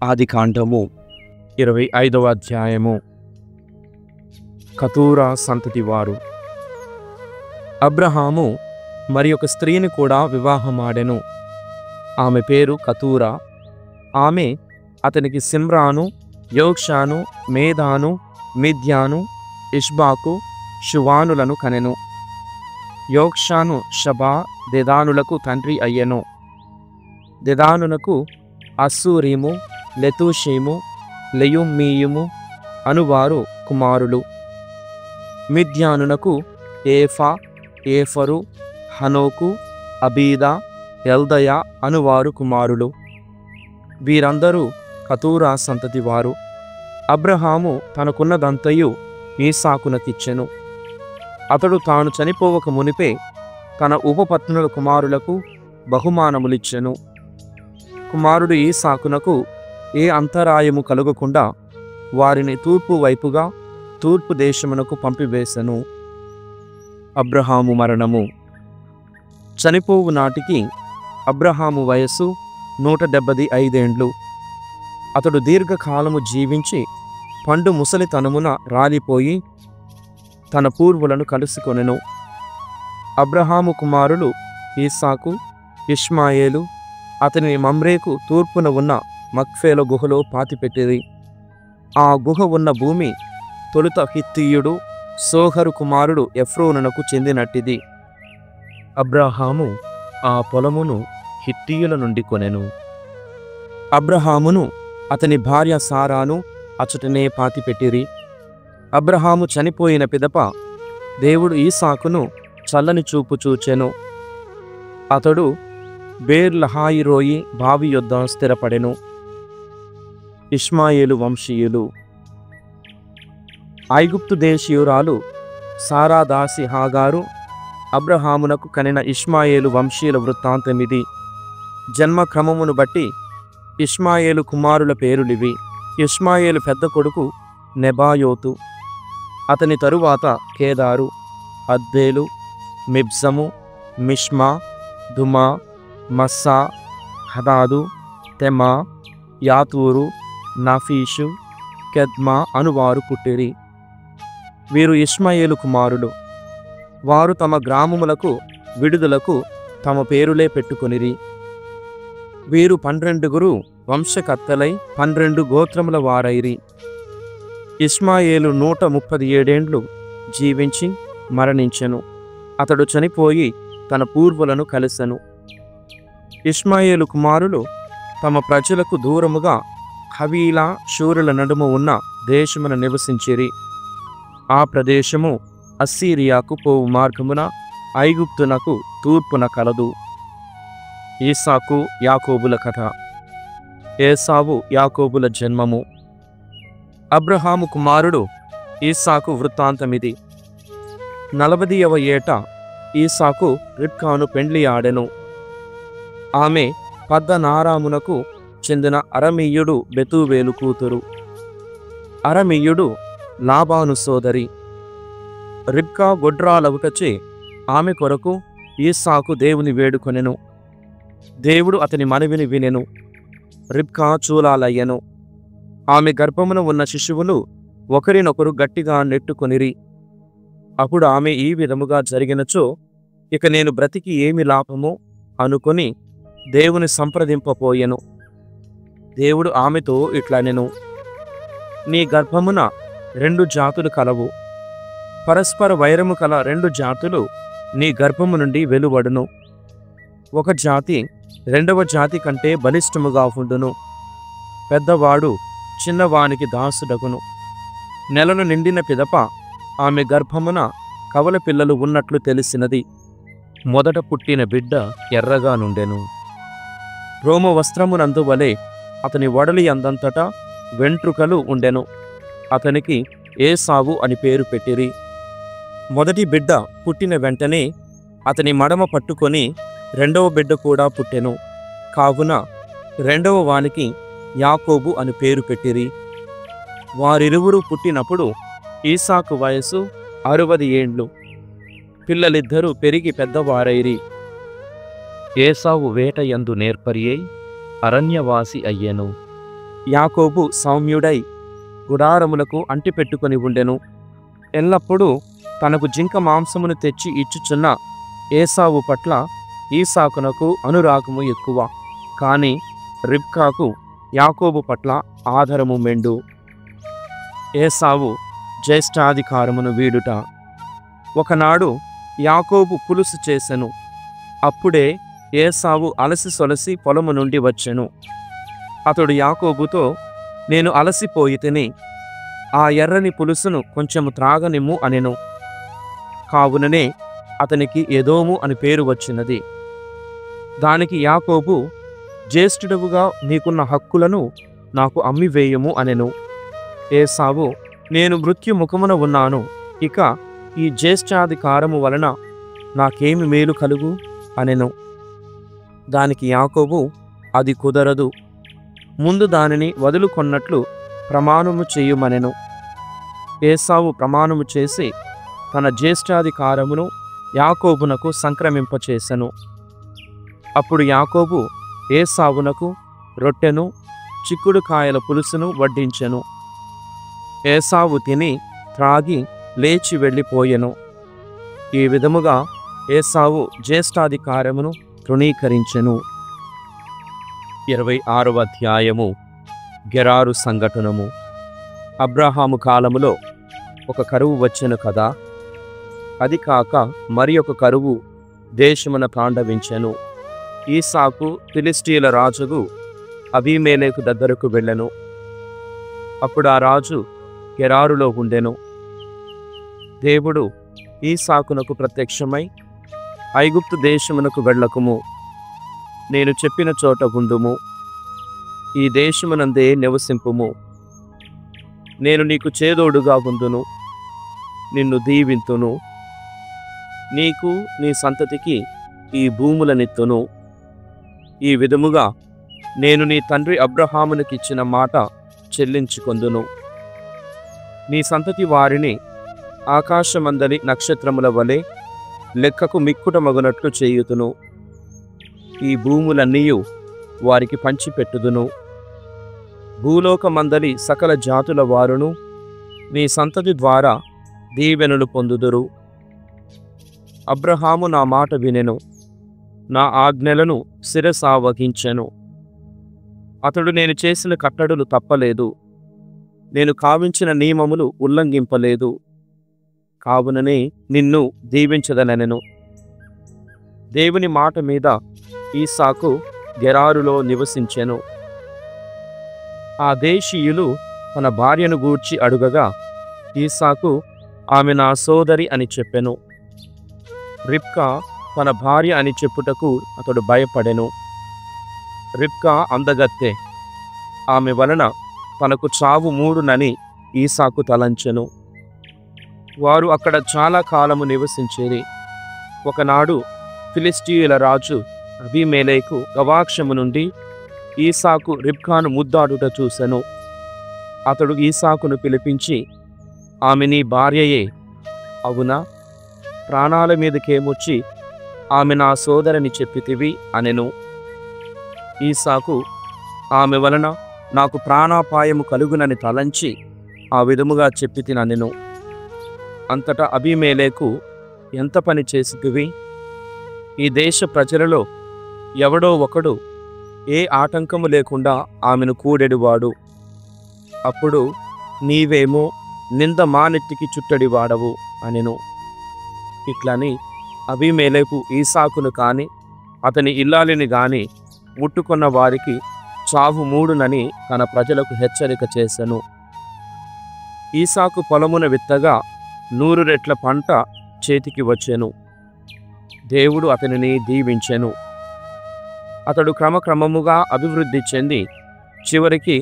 ఆదికాండము 25వ అధ్యాయము. కతూరా సంతతి వారు. అబ్రహాము మరి ఒక స్త్రీని కూడా వివాహమాడెను. ఆమె పేరు కతూరా. ఆమె అతనికి సిమ్రాను, యోక్షాను, మేదాను, మిద్యాను, ఇష్బాకు, షువానులను కనెను. యోక్షాను షబా, దెదానులకు తండ్రి అయ్యెను. దెదానునకు అస్సూరీము, లెతూషీము, లెయుమ్మీయుము అనువారు కుమారులు. మిద్యానునకు ఏఫా, ఏఫరు, హనోకు, అబీదా, ఎల్దయ అనువారు కుమారులు. వీరందరూ కతూరా సంతతి వారు. అబ్రహాము తనకున్నదంతయు ఈసాకునకిచ్చెను. అతడు తాను చనిపోవక మునిపే తన ఉపపత్నుల కుమారులకు బహుమానములిచ్చెను. కుమారుడు ఈసాకునకు ఏ అంతరాయము కలుగకుండా వారిని తూర్పు వైపుగా తూర్పు దేశమునకు పంపివేశను. అబ్రహాము మరణము. చనిపోవు నాటికి అబ్రహాము వయస్సు 175 అతడు దీర్ఘకాలము జీవించి పండు ముసలితనమున రాలిపోయి తన పూర్వులను కలుసుకొనెను. అబ్రహాము కుమారులు ఈసాకు, ఇష్మాయేలు. అతని మమ్రేకు తూర్పున ఉన్న మక్ఫేల గుహలో పాతిపెట్టిరి. ఆ గుహ ఉన్న భూమి తొలుత హిత్తీయుడు సోహరు కుమారుడు ఎఫ్రోనునకు చెందినట్టిది. అబ్రహాము ఆ పొలమును హిత్తీయుల నుండి కొనెను. అబ్రహామును అతని భార్య సారాను అచటనే పాతిపెట్టిరి. అబ్రహాము చనిపోయిన పిదప దేవుడు ఈసాకును చల్లని చూపు చూచెను. అతడు బేర్లహాయిరోయి బావి యొద్ద స్థిరపడెను. ఇష్మాయేలు వంశీయులు. ఐగుప్తు దేశీయురాలు సారాదాసి హాగారు అబ్రహామునకు కనిన ఇష్మాయేలు వంశీయుల వృత్తాంతమిది. జన్మక్రమమును బట్టి ఇష్మాయేలు కుమారుల పేరులివి. ఇష్మాయేలు పెద్ద కొడుకు నెబాయోతు. అతని తరువాత కేదారు, అద్బేలు, మిబ్సము, మిష్మా, దుమా, మస్సా, హదాదు, తెమా, యాతూరు, నఫీషు, కెద్మా అనువారు పుట్టిరి. వీరు ఇష్మాయేలు కుమారులు. వారు తమ గ్రామములకు విడుదలకు తమ పేరులే పెట్టుకొనిరి. వీరు 12 వంశకర్తలై 12 గోత్రముల వారైరి. ఇష్మాయేలు 137 జీవించి మరణించెను. అతడు చనిపోయి తన పూర్వులను కలిసెను. ఇష్మాయేలు కుమారులు తమ ప్రజలకు దూరముగా హవీలా, షూరుల నడుమ ఉన్న దేశమున నివసించిరి. ఆ ప్రదేశము అస్సీరియాకు పోవు మార్గమున ఐగుప్తునకు తూర్పున కలదు. ఈసాకు యాకోబుల కథ. ఏసావు యాకోబుల జన్మము. అబ్రహాము కుమారుడు ఈసాకు వృత్తాంతమిది. 40వ ఏట ఈసాకు రిబ్కాను పెండ్లి ఆడెను. ఆమె పద్దనారామునకు చెందిన అరమీయుడు బెతూవేలు కూతురు. అరమీయుడు లాబాను సోదరి. రిబ్కా గొడ్రాలవుటచే ఆమె కొరకు ఈసాకు దేవుని వేడుకొనెను. దేవుడు అతని మనవిని వినెను. రిబ్కా చూలాలయ్యెను. ఆమె గర్భమున ఉన్న శిశువులు ఒకరినొకరు గట్టిగా నెట్టుకొనిరి. అప్పుడు ఆమె ఈ విధముగా జరిగినచో ఇక నేను బ్రతికి ఏమి లాభము అనుకొని దేవుని సంప్రదింపపోయెను. దేవుడు ఆమెతో ఇట్లనెను, నీ గర్భమున 2 జాతులు కలవు. పరస్పర వైరము కల 2 జాతులు నీ గర్భము నుండి వెలువడును. ఒక జాతి 2వ జాతి కంటే బలిష్టముగా ఉండును. పెద్దవాడు చిన్నవానికి దాసుడగును. నెలలు నిండిన పిదప ఆమె గర్భమున కవల పిల్లలు ఉన్నట్లు తెలిసినది. మొదట పుట్టిన బిడ్డ ఎర్రగా నుండెను. రోమ వస్త్రమునందు వలె అతని వడలి అందంతటా వెంట్రుకలు ఉండెను. అతనికి ఏసావు అని పేరు పెట్టిరి. మొదటి బిడ్డ పుట్టిన వెంటనే అతని మడమ పట్టుకొని 2వ బిడ్డ కూడా పుట్టెను. కావున 2వ వానికి యాకోబు అని పేరు పెట్టిరి. వారిరువురు పుట్టినప్పుడు ఈసాకు వయసు 60 ఏండ్లు. పిల్లలిద్దరూ పెరిగి పెద్దవారైరి. ఏసావు వేట యందు నేర్పరియై అరణ్యవాసి అయ్యెను. యాకోబు సౌమ్యుడై గుడారములకు అంటిపెట్టుకొని ఉండెను. ఎల్లప్పుడూ తనకు జింక మాంసమును తెచ్చి ఇచ్చుచున్న ఏసావు పట్ల ఈసాకునకు అనురాగము ఎక్కువ. కాని రిబ్కాకు యాకోబు పట్ల ఆదరము మెండు. ఏసావు జ్యేష్ఠాధికారమును వీడుట. ఒకనాడు యాకోబు పులుసు చేసెను. అప్పుడే ఏసావు అలసి సొలసి పొలము నుండి వచ్చెను. అతడు యాకోబుతో, నేను అలసిపోయితిని, ఆ ఎర్రని పులుసును కొంచెము త్రాగనిమ్ము అనెను. కావుననే అతనికి ఎదోము అని పేరు వచ్చినది. దానికి యాకోబు, జ్యేష్ఠుడవుగా నీకున్న హక్కులను నాకు అమ్మివేయము అనెను. ఏసావు, నేను మృత్యుముఖమున ఉన్నాను, ఇక ఈ జ్యేష్ఠాధికారము వలన నాకేమి మేలు కలుగు అనెను. దానికి యాకోబు, అది కుదరదు, ముందు దానిని వదులుకొన్నట్లు ప్రమాణము చేయుమనెను. ఏసావు ప్రమాణము చేసి తన జ్యేష్ఠాధికారమును యాకోబునకు సంక్రమింపచేసెను. అప్పుడు యాకోబు ఏసావునకు రొట్టెను చిక్కుడుకాయల పులుసును వడ్డించెను. ఏసావు తిని త్రాగి లేచి వెళ్ళిపోయెను. ఈ విధముగా ఏసావు జ్యేష్ఠాధికారమును తృణీకరించెను. 26వ అధ్యాయము. గెరారు సంఘటనము. అబ్రహాము కాలములో ఒక కరువు వచ్చెను కదా. అది కాక మరి ఒక కరువు దేశమున తాండవించెను. ఈసాకు ఫిలిష్తీయుల రాజుకు అబీమెలెకు దగ్గరకు వెళ్ళెను. అప్పుడు ఆ రాజు గెరారులో ఉండెను. దేవుడు ఈసాకునకు ప్రత్యక్షమై, ఐగుప్తు దేశమునకు వెళ్ళకుము, నేను చెప్పిన చోట ఉండుము, ఈ దేశమునందే నివసింపుము, నేను నీకు చేదోడుగా ఉందును, నిన్ను దీవింతును, నీకు నీ సంతతికి ఈ భూములనిత్తును. ఈ విధముగా నేను నీ తండ్రి అబ్రహామునికిచ్చిన మాట చెల్లించుకొందును. నీ సంతతి వారిని ఆకాశమందలి నక్షత్రముల వలె లెక్కకు మిక్కుటమగునట్లు చేయుతును. ఈ భూములన్నీయు వారికి పంచిపెట్టుదును. భూలోకమందలి సకల జాతుల వారును నీ సంతతి ద్వారా దీవెనలు పొందుదురు. అబ్రహాము నా మాట వినెను, నా ఆజ్ఞలను శిరసావహించెను. అతడు నేను చేసిన కట్టడలు తప్పలేదు, నేను కావించిన నియమములు ఉల్లంఘింపలేదు. కావుననే నిన్ను దీవించదనెను. దేవుని మాట మీద ఈసాకు గెరారులో నివసించెను. ఆ దేశీయులు తన భార్యను గూర్చి అడుగగా ఈసాకు, ఆమె నా సోదరి అని చెప్పెను. రిబ్కా తన భార్య అని చెప్పుటకు అతడు భయపడెను. రిబ్కా అందగత్తె, ఆమె వలన తనకు చావు మూడునని ఈసాకు తలంచెను. వారు అక్కడ చాలా కాలము నివసించేది. ఒకనాడు ఫిలిష్తీయుల రాజు అబీమెలెకు గవాక్షము నుండి ఈసాకు రిబ్కాను ముద్దాడుట చూసెను. అతడు ఈసాకును పిలిపించి, ఆమె నీ భార్యయే అవునా? ప్రాణాల మీదకేమొచ్చి ఆమె నా సోదరని చెప్పితివి అనెను. ఈసాకు, ఆమె వలన నాకు ప్రాణాపాయము కలుగునని తలంచి ఆ విధముగా చెప్పితినెను. అంతటా అబీమెలెకు, ఎంత పని చేసితివి? ఈ దేశ ప్రజలలో ఎవడో ఒకడు ఏ ఆటంకము లేకుండా ఆమెను కూడెడివాడు. అప్పుడు నీవేమో నింద మానెత్తికి చుట్టడివాడవు అనెను. ఇట్లని అబీమెలెకు ఈసాకును కాని అతని ఇల్లాలిని గాని ముట్టుకున్న వారికి చావు మూడునని తన ప్రజలకు హెచ్చరిక చేసెను. ఈసాకు పొలమున విత్తగా 100 రెట్ల పంట చేతికి వచ్చెను. దేవుడు అతనిని దీవించెను. అతడు క్రమక్రమముగా అభివృద్ధి చెంది చివరికి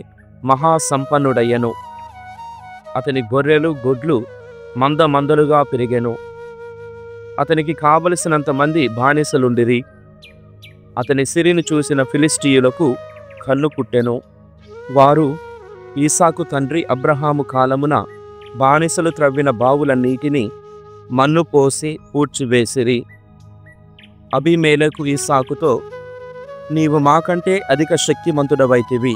మహాసంపన్నుడయ్యెను. అతని గొర్రెలు గొడ్లు మందలుగా పెరిగెను. అతనికి కావలసినంత మంది బానిసలుండిరి. అతని సిరిని చూసిన ఫిలిష్తీయులకు కన్ను పుట్టెను. వారు ఈసాకు తండ్రి అబ్రహాము కాలమున బానిసలు త్రవ్విన బావులన్నిటినీ మన్ను పోసి పూడ్చివేసిరి. అబీమెలెకు ఈసాకుతో, నీవు మాకంటే అధిక శక్తిమంతుడవైతివి,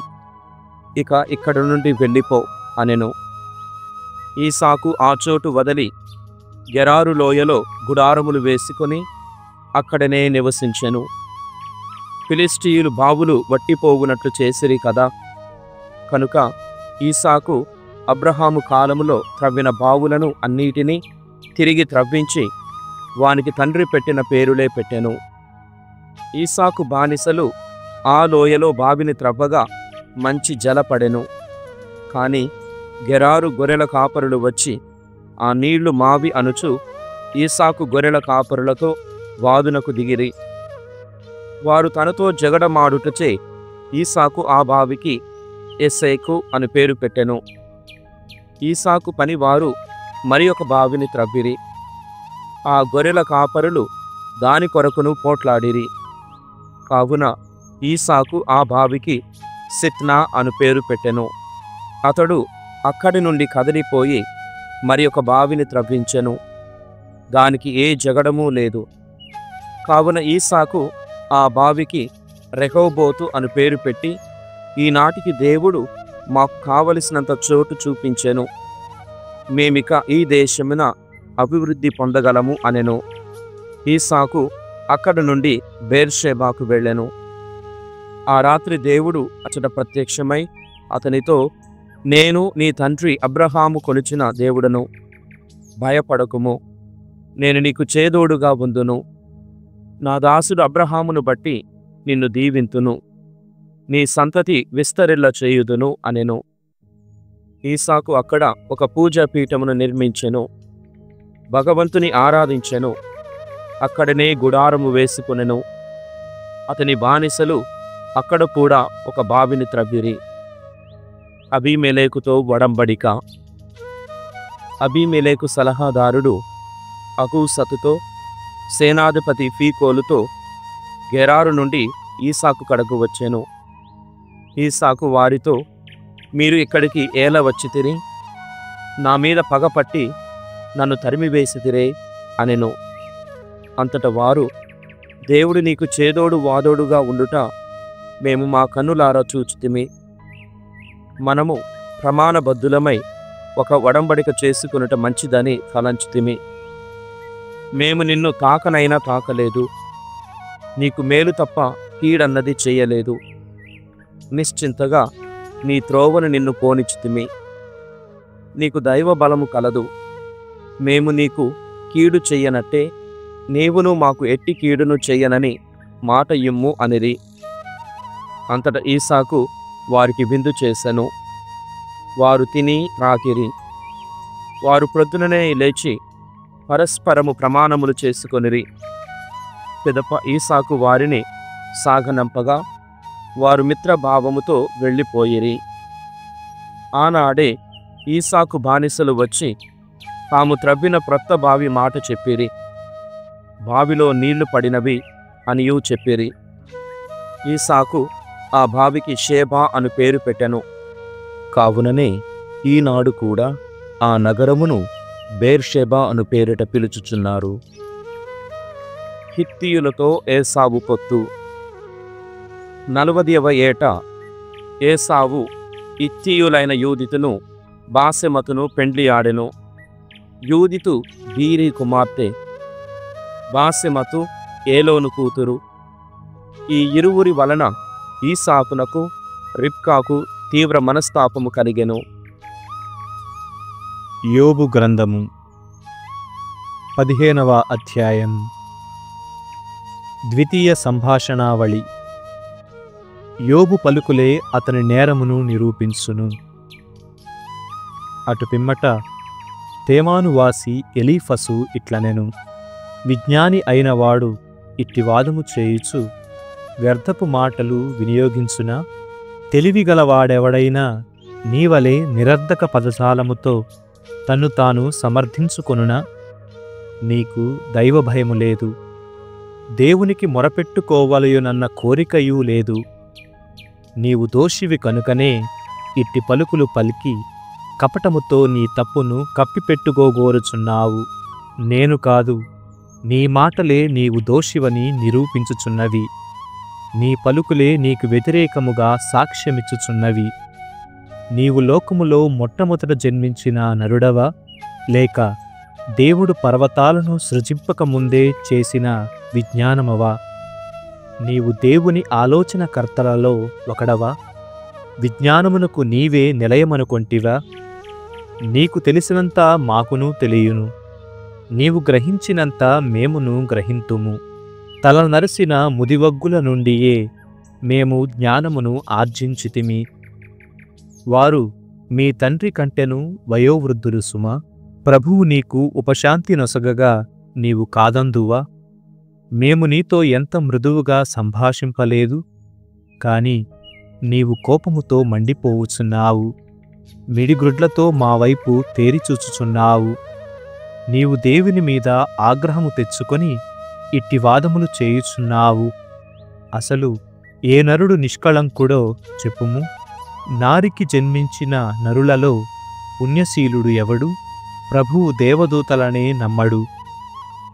ఇక ఇక్కడి నుండి వెళ్ళిపో అనెను. ఈసాకు ఆ చోటు వదిలి గెరారు లోయలో గుడారములు వేసుకొని అక్కడనే నివసించెను. ఫిలిష్తీయులు బావులు వట్టిపోవునట్లు చేసిరి కదా. కనుక ఈసాకు అబ్రహాము కాలములో త్రవ్విన బావులను అన్నిటినీ తిరిగి త్రవ్వించి వానికి తండ్రి పెట్టిన పేరులే పెట్టెను. ఈసాకు బానిసలు ఆ లోయలో బావిని త్రవ్వగా మంచి జలపడెను. కాని గెరారు గొర్రెల కాపరులు వచ్చి ఆ నీళ్లు మావి అనుచు ఈసాకు గొర్రెల కాపరులతో వాదునకు దిగిరి. వారు తనతో జగడమాడుటచే ఈసాకు ఆ బావికి ఎస్సేకు అని పేరు పెట్టెను. ఈసాకు పనివారు మరి ఒక బావిని త్రవ్విరి. ఆ గొర్రెల కాపరులు దాని కొరకును పోట్లాడిరి. కావున ఈసాకు ఆ బావికి సిత్నా అను పేరు పెట్టెను. అతడు అక్కడి నుండి కదిలిపోయి మరి ఒక బావిని త్రవ్వించెను. దానికి ఏ జగడమూ లేదు. కావున ఈసాకు ఆ బావికి రెహోబోతు అను పేరు పెట్టి, ఈనాటికి దేవుడు మాకు కావలసినంత చోటు చూపించెను, మేమిక ఈ దేశమున అభివృద్ధి పొందగలము అనెను. ఈసాకు అక్కడి నుండి బేర్షెబాకు వెళ్ళెను. ఆ రాత్రి దేవుడు అచ్చట ప్రత్యక్షమై అతనితో, నేను నీ తండ్రి అబ్రహాము కొలిచిన దేవుడను, భయపడకుము, నేను నీకు చేదోడుగా ఉందును, నా దాసుడు అబ్రహామును బట్టి నిన్ను దీవింతును, నీ సంతతి విస్తరిల్ల చేయుదును అనెను. ఈసాకు అక్కడ ఒక పూజాపీఠమును నిర్మించెను, భగవంతుని ఆరాధించెను, అక్కడనే గుడారము వేసుకొనెను. అతని బానిసలు అక్కడ కూడా ఒక బావిని త్రవ్విరి. అబీమెలెకుతో ఒడంబడిక. అబీమెలెకు సలహాదారుడు అకూసతుతో సేనాధిపతి ఫీకోలుతో గెరారు నుండి ఈసాకు కడకు వచ్చెను. ఈసాకు వారితో, మీరు ఇక్కడికి ఏల వచ్చితిరి? నా మీద పగపట్టి నన్ను తరిమివేసితిరే అనెను. అంతట వారు, దేవుడు నీకు చేదోడు వాదోడుగా ఉండుట మేము మా కన్నులారా చూచితిమి. మనము ప్రమాణబద్ధులమై ఒక ఒడంబడిక చేసుకొనుట మంచిదని తలంచితిమి. మేము నిన్ను తాకనైనా తాకలేదు, నీకు మేలు తప్ప కీడన్నది చేయలేదు. నిశ్చింతగా నీ త్రోవను నిన్ను పోనిచ్చితిమి. నీకు దైవ బలము కలదు. మేము నీకు కీడు చెయ్యనట్టే నీవును మాకు ఎట్టి కీడును చెయ్యనని మాట ఇమ్ము అనిరి. అంతట ఈసాకు వారికి విందు చేసెను. వారు తిని త్రాకిరి. వారు ప్రొద్దుననే లేచి పరస్పరము ప్రమాణములు చేసుకొనిరి. పిదప ఈసాకు వారిని సాగనంపగా వారు మిత్రభావముతో వెళ్ళిపోయిరి. ఆనాడే ఈసాకు బానిసలు వచ్చి తాము త్రవ్విన క్రొత్త బావి మాట చెప్పిరి. బావిలో నీళ్లు పడినవి అనియూ చెప్పిరి. ఈసాకు ఆ బావికి షేబా అను పేరు పెట్టెను. కావుననే ఈనాడు కూడా ఆ నగరమును బేర్షెబా అను పేరిట పిలుచుచున్నారు. హిత్తీయులతో ఏసావు పొత్తు. 40వ ఏట ఏసావు హిత్తీయులైన యూదితును బాసెమతును పెండ్లి ఆడెను. యూదితు బీరీ కుమార్తె, బాసెమతు ఏలోను కూతురు. ఈ ఇరువురి వలన ఈసాకునకు రిబ్కాకు తీవ్ర మనస్తాపము కలిగెను. యోబు గ్రంథము 15వ అధ్యాయం. ద్వితీయ సంభాషణావళి. యోబు పలుకులే అతని నేరమును నిరూపించును. అటు పిమ్మట తేమానువాసి ఎలీఫసు ఇట్లనెను, విజ్ఞాని అయినవాడు ఇట్టి వాదము చేయుచు వ్యర్థపు మాటలు వినియోగించునా? తెలివిగలవాడెవడైనా నీవలే నిరర్ధక పదజాలముతో తన్ను తాను సమర్థించుకొనునా? నీకు దైవభయము లేదు, దేవునికి మొరపెట్టుకోవలయునన్న కోరికయూ లేదు. నీవు దోషివి కనుకనే ఇట్టి పలుకులు పలికి కపటముతో నీ తప్పును కప్పిపెట్టుకోగోరుచున్నావు. నేను కాదు, నీ మాటలే నీవు దోషివని నిరూపించుచున్నవి. నీ పలుకులే నీకు వ్యతిరేకముగా సాక్ష్యమిచ్చుచున్నవి. నీవు లోకములో మొట్టమొదట జన్మించిన నరుడవా, లేక దేవుడు పర్వతాలను సృజింపక ముందే చేసిన విజ్ఞానమవా? నీవు దేవుని ఆలోచనకర్తలలో ఒకడవా? విజ్ఞానమునకు నీవే నిలయమనుకొంటివా? నీకు తెలిసినంత మాకును తెలియును, నీవు గ్రహించినంత మేమును గ్రహింతుము. తల నరిసిన ముదివగ్గుల నుండియే మేము జ్ఞానమును ఆర్జించితిమి. వారు మీ తండ్రి కంటెను వయోవృద్ధులు సుమా. ప్రభువు నీకు ఉపశాంతి నొసగగా నీవు కాదందువా? మేము నీతో ఎంత మృదువుగా సంభాషింపలేదు, కాని నీవు కోపముతో మండిపోవుచున్నావు, మిడిగ్రుడ్లతో మా వైపు తేరిచూచుచున్నావు. నీవు దేవుని మీద ఆగ్రహము తెచ్చుకొని ఇట్టి వాదములు చేయుచున్నావు. అసలు ఏ నరుడు నిష్కళంకుడో చెప్పుము. నారికి జన్మించిన నరులలో పుణ్యశీలుడు ఎవడు? ప్రభువు దేవదూతలనే నమ్మడు.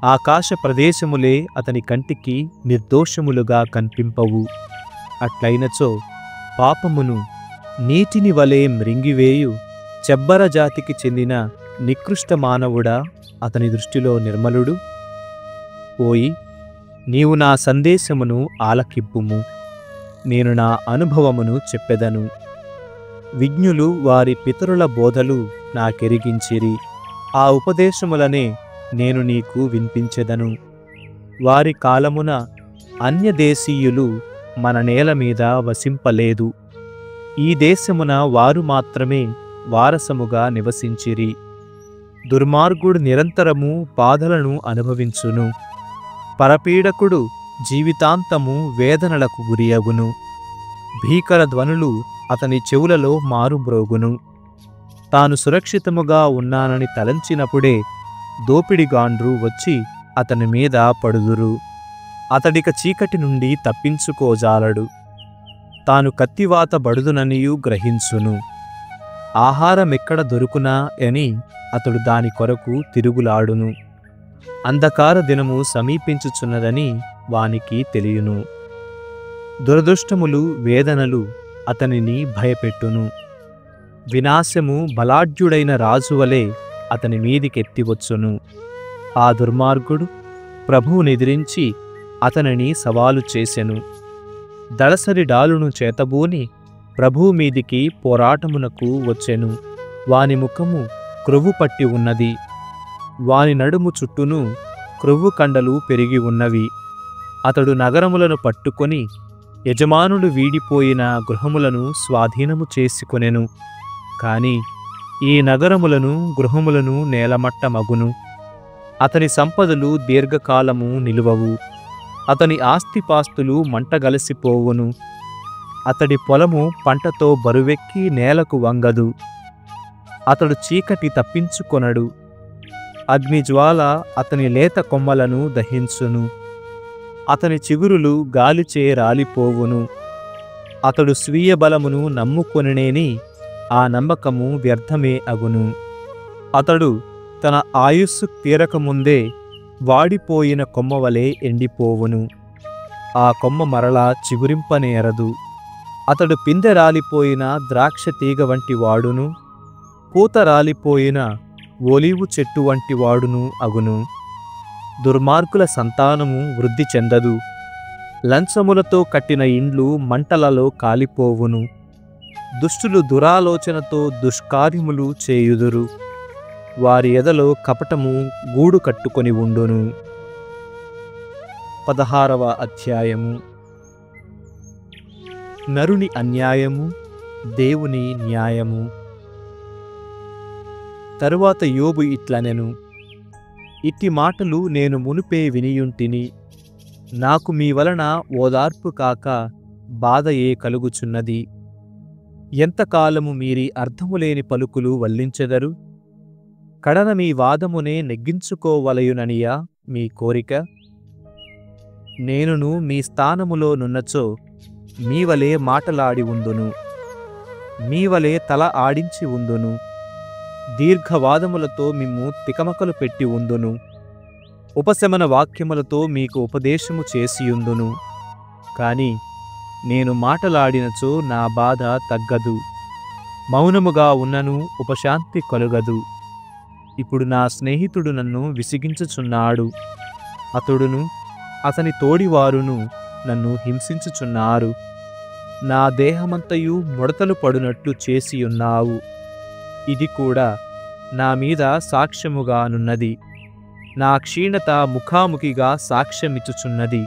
ఆకాశ ప్రదేశములే అతని కంటికి నిర్దోషములుగా కనిపింపవు. అట్లైనచో పాపమును నీటిని వలె మ్రింగివేయు చెబ్బర జాతికి చెందిన నికృష్ట మానవుడా అతని దృష్టిలో నిర్మలుడు? పోయి నీవు నా సందేశమును ఆలకిప్పుము, నేను నా అనుభవమును చెప్పెదను. విజ్ఞులు వారి పితరుల బోధలు నాకెరిగించిరి, ఆ ఉపదేశములనే నేను నీకు వినిపించెదను. వారి కాలమున అన్యదేశీయులు మన నేల మీద వసింపలేదు, ఈ దేశమున వారు మాత్రమే వారసముగా నివసించిరి. దుర్మార్గుడు నిరంతరము బాధలను అనుభవించును, పరపీడకుడు జీవితాంతము వేదనలకు గురియగును. భీకర ధ్వనులు అతని చెవులలో మారుమ్రోగును. తాను సురక్షితముగా ఉన్నానని తలంచినప్పుడే దోపిడిగాండ్రు వచ్చి అతని మీద పడుదురు. అతడిక చీకటి నుండి తప్పించుకోజాలడు. తాను కత్తివాత బడుదుననియు గ్రహించును. ఆహారమెక్కడ దొరుకునా అని అతడు దాని కొరకు తిరుగులాడును. అంధకార దినము సమీపించుచున్నదని వానికి తెలియను. దురదృష్టములు వేదనలు అతనిని భయపెట్టును. వినాశము బలాఢ్యుడైన రాజువలే అతని మీదికెత్తివచ్చును. ఆ దుర్మార్గుడు ప్రభువునెదిరించి అతనిని సవాలు చేసెను. దళసరి డాలును చేతబూని ప్రభువు మీదికి పోరాటమునకు వచ్చెను. వాని ముఖము క్రొవ్వు పట్టి ఉన్నది, వాని నడుము చుట్టూను క్రొవ్వు కండలు పెరిగి ఉన్నవి. అతడు నగరములను పట్టుకొని యజమానులు వీడిపోయిన గృహములను స్వాధీనము చేసుకొనెను. కాని ఈ నగరములను గృహములను నేలమట్టమగును. అతని సంపదలు దీర్ఘకాలము నిలువవు, అతని ఆస్తిపాస్తులు మంటగలసిపోవును. అతడి పొలము పంటతో బరువెక్కి నేలకు వంగదు. అతడు చీకటి తప్పించుకొనడు, అగ్నిజ్వాల అతని లేత కొమ్మలను దహించును. అతని చిగురులు గాలిచే రాలిపోవును. అతడు స్వీయ బలమును నమ్ముకొనినేని ఆ నమ్మకము వ్యర్థమే అగును. అతడు తన ఆయుస్సు తీరకముందే వాడిపోయిన కొమ్మవలే ఎండిపోవును. ఆ కొమ్మ మరలా చిగురింపనేరదు. అతడు పిందె రాలిపోయిన ద్రాక్ష తీగ వంటి వాడును, పూత రాలిపోయిన ఒలీవు చెట్టు వంటి వాడును అగును. దుర్మార్గుల సంతానము వృద్ధి చెందదు, లంచములతో కట్టిన ఇండ్లు మంటలలో కాలిపోవును. దుష్టులు దురాలోచనతో దుష్కార్యములు చేయుదురు, వారి ఎదలో కపటము గూడు కట్టుకొని ఉండును. 16వ అధ్యాయము. నరుని అన్యాయము, దేవుని న్యాయము. తరువాత యోబు ఇట్లనెను, ఇట్టి మాటలు నేను మునుపే వినియుంటిని, నాకు మీ వలన ఓదార్పు కాక బాధయే కలుగుచున్నది. ఎంతకాలము మీరి అర్థములేని పలుకులు వల్లించెదరు? కడన మీ వాదమునే నెగ్గించుకోవలయుననియా మీ కోరిక? నేనును మీ స్థానములో నున్నచో మీవలే మాటలాడి ఉందును, మీవలే తల ఆడించి ఉందును, దీర్ఘవాదములతో మిమ్ము తికమకలు పెట్టి ఉందును, ఉపశమన వాక్యములతో మీకు ఉపదేశము చేసియుందును. కాని నేను మాటలాడినచో నా బాధ తగ్గదు, మౌనముగా ఉన్నను ఉపశాంతి కలుగదు. ఇప్పుడు నా స్నేహితుడు నన్ను విసిగించుచున్నాడు. అతడును అతని తోడివారును నన్ను హింసించుచున్నారు. నా దేహమంతయు ముడతలు పడునట్లు చేసియున్నావు. ఇది కూడా నా మీద సాక్ష్యముగానున్నది. నా క్షీణత ముఖాముఖిగా సాక్ష్యమిచ్చుచున్నది.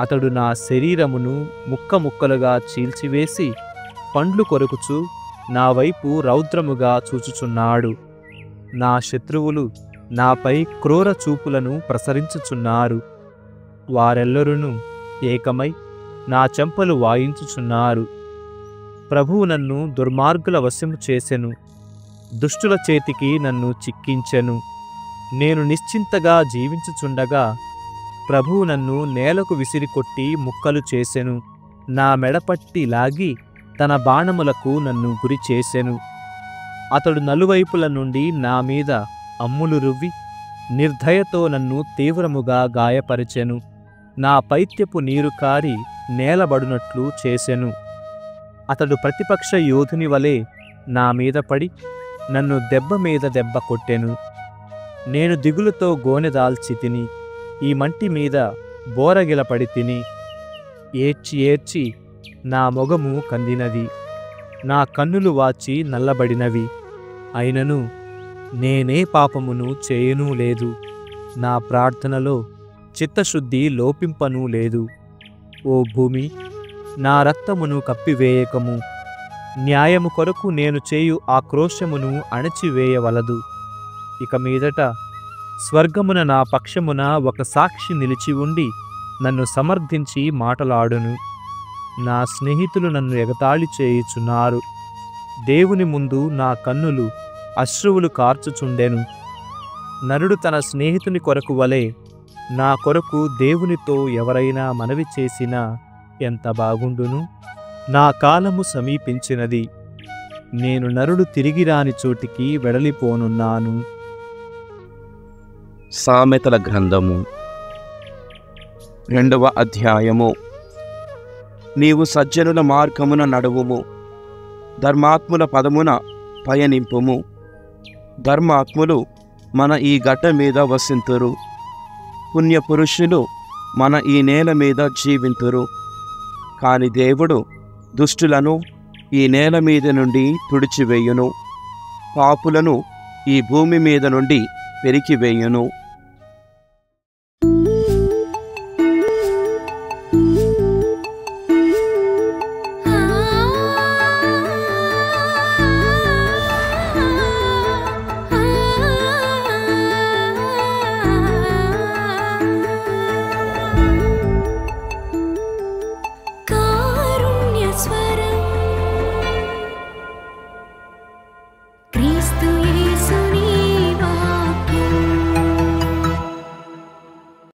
అతడు నా శరీరమును ముక్కముక్కలుగా చీల్చివేసి పండ్లు కొరుకుచు నా వైపు రౌద్రముగా చూచుచున్నాడు. నా శత్రువులు నాపై క్రూర చూపులను ప్రసరించుచున్నారు. వారెల్లరును ఏకమై నా చెంపలు వాయించుచున్నారు. ప్రభువు నన్ను దుర్మార్గుల వశము చేసెను. దుష్టుల చేతికి నన్ను చిక్కించెను. నేను నిశ్చింతగా జీవించుచుండగా ప్రభువు నన్ను నేలకు విసిరికొట్టి ముక్కలు చేసెను. నా మెడపట్టి లాగి తన బాణములకు నన్ను గురి చేసెను. అతడు నలువైపుల నుండి నా మీద అమ్ములు రువ్వి నిర్దయతో నన్ను తీవ్రముగా గాయపరిచెను. నా పైత్యపు నీరు కారి నేలబడునట్లు చేసెను. అతడు ప్రతిపక్ష యోధుని వలె నా మీద పడి నన్ను దెబ్బ మీద దెబ్బ కొట్టెను. నేను దిగులుతో గోనెదాల్చి తిని ఈ మంటి మీద బోరగిలపడి తిని ఏడ్చి ఏడ్చి నా మొగము కందినది. నా కన్నులు వాచి నల్లబడినవి. అయినను నేనే పాపమును చేయనూ లేదు. నా ప్రార్థనలో చిత్తశుద్ధి లోపింపనూ లేదు. ఓ భూమి, నా రక్తమును కప్పివేయకము. న్యాయము కొరకు నేను చేయు ఆక్రోశమును అణచివేయవలదు. ఇక మీదట స్వర్గమున నా పక్షమున ఒక సాక్షి నిలిచి ఉండి నన్ను సమర్థించి మాటలాడును. నా స్నేహితులు నన్ను ఎగతాళి చేయుచున్నారు. దేవుని ముందు నా కన్నులు అశ్రువులు కార్చుచుండెను. నరుడు తన స్నేహితుని కొరకు వలె నా కొరకు దేవునితో ఎవరైనా మనవి చేసినా ఎంత బాగుండును. నా కాలము సమీపించినది. నేను నరుడు తిరిగి రాని చోటికి వెడలిపోనున్నాను. సామెతల గ్రంథము 2వ అధ్యాయము. నీవు సజ్జనుల మార్గమున నడువుము, ధర్మాత్ముల పదమున పయనింపుము. ధర్మాత్ములు మన ఈ గడ్డ మీద వసింతురు, పుణ్యపురుషులు మన ఈ నేల మీద జీవింతురు. కాని దేవుడు దుష్టులను ఈ నేల మీద నుండి తుడిచివేయును, పాపులను ఈ భూమి మీద నుండి పెరికివేయును.